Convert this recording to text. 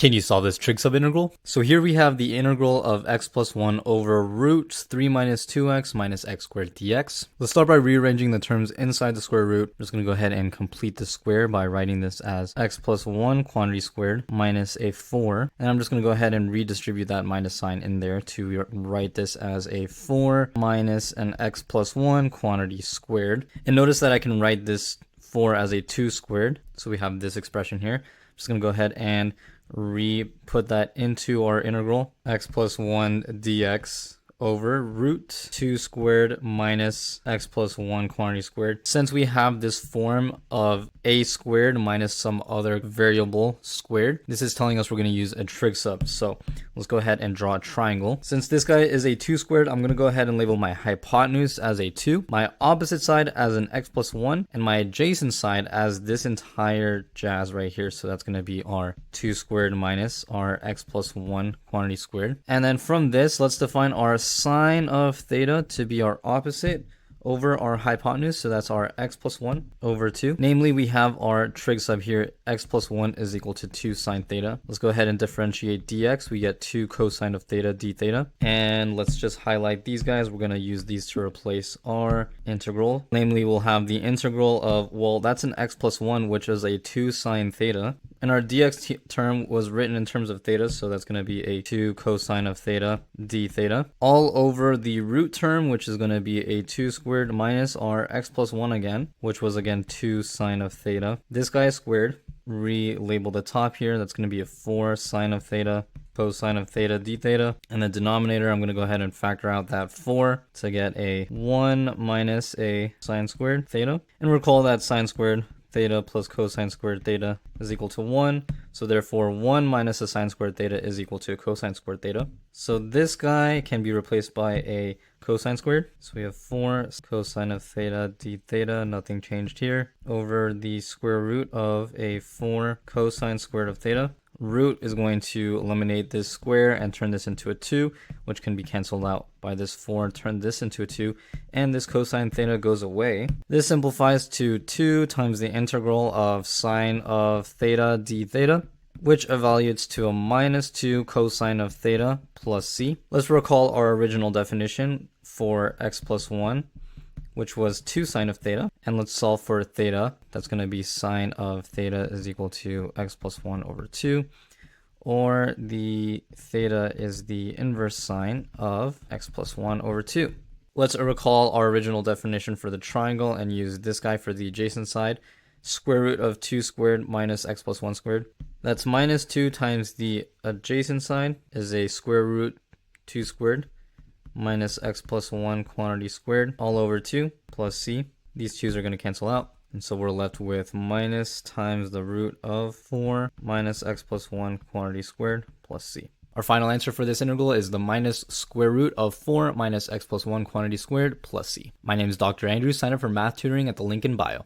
Can you solve this trig subintegral? So here we have the integral of x plus 1 over root 3 minus 2x minus x squared dx. Let's start by rearranging the terms inside the square root. I'm just going to go ahead and complete the square by writing this as x plus 1 quantity squared minus a 4. And I'm just going to go ahead and redistribute that minus sign in there to write this as a 4 minus an x plus 1 quantity squared. And notice that I can write this 4 as a 2 squared. So we have this expression here. I'm just going to go ahead and put that into our integral, x plus 1 dx over root 2 squared minus x plus 1 quantity squared. Since we have this form of a squared minus some other variable squared, this is telling us we're going to use a trig sub. So let's go ahead and draw a triangle. Since this guy is a 2 squared, I'm going to go ahead and label my hypotenuse as a 2, my opposite side as an x plus 1, and my adjacent side as this entire jazz right here. So that's going to be our 2 squared minus our x plus 1 quantity squared. And then from this, let's define our sine of theta to be our opposite over our hypotenuse, so that's our x plus 1 over 2. Namely, we have our trig sub here, x plus 1 is equal to 2 sine theta. Let's go ahead and differentiate dx. We get 2 cosine of theta d theta. And let's just highlight these guys. We're going to use these to replace our integral. Namely, we'll have the integral of, well, that's an x plus 1, which is a 2 sine theta. And our dx term was written in terms of theta, so that's going to be a 2 cosine of theta d theta. All over the root term, which is going to be a 2 squared minus our x plus 1 again, which was again 2 sine of theta. This guy is squared. Relabel the top here. That's going to be a 4 sine of theta cosine of theta d theta. And the denominator, I'm going to go ahead and factor out that 4 to get a 1 minus a sine squared theta. And recall that sine squared theta plus cosine squared theta is equal to 1. So therefore 1 minus a sine squared theta is equal to a cosine squared theta. So this guy can be replaced by a cosine squared. So we have 4 cosine of theta d theta, nothing changed here, over the square root of a 4 cosine squared of theta. Root is going to eliminate this square and turn this into a 2, which can be canceled out by this 4, turn this into a 2, and this cosine theta goes away. This simplifies to 2 times the integral of sine of theta d theta, which evaluates to a minus 2 cosine of theta plus c. Let's recall our original definition for x plus 1, which was 2 sine of theta. And let's solve for theta. That's going to be sine of theta is equal to x plus 1 over 2. Or the theta is the inverse sine of x plus 1 over 2. Let's recall our original definition for the triangle and use this guy for the adjacent side. Square root of 2 squared minus x plus 1 squared. That's minus 2 times the adjacent side is a square root 2 squared minus x plus 1 quantity squared all over 2 plus c. These 2's are going to cancel out. And so we're left with minus times the root of 4 minus x plus 1 quantity squared plus c. Our final answer for this integral is the minus square root of 4 minus x plus 1 quantity squared plus c. My name is Dr. Andrew. Sign up for math tutoring at the link in bio.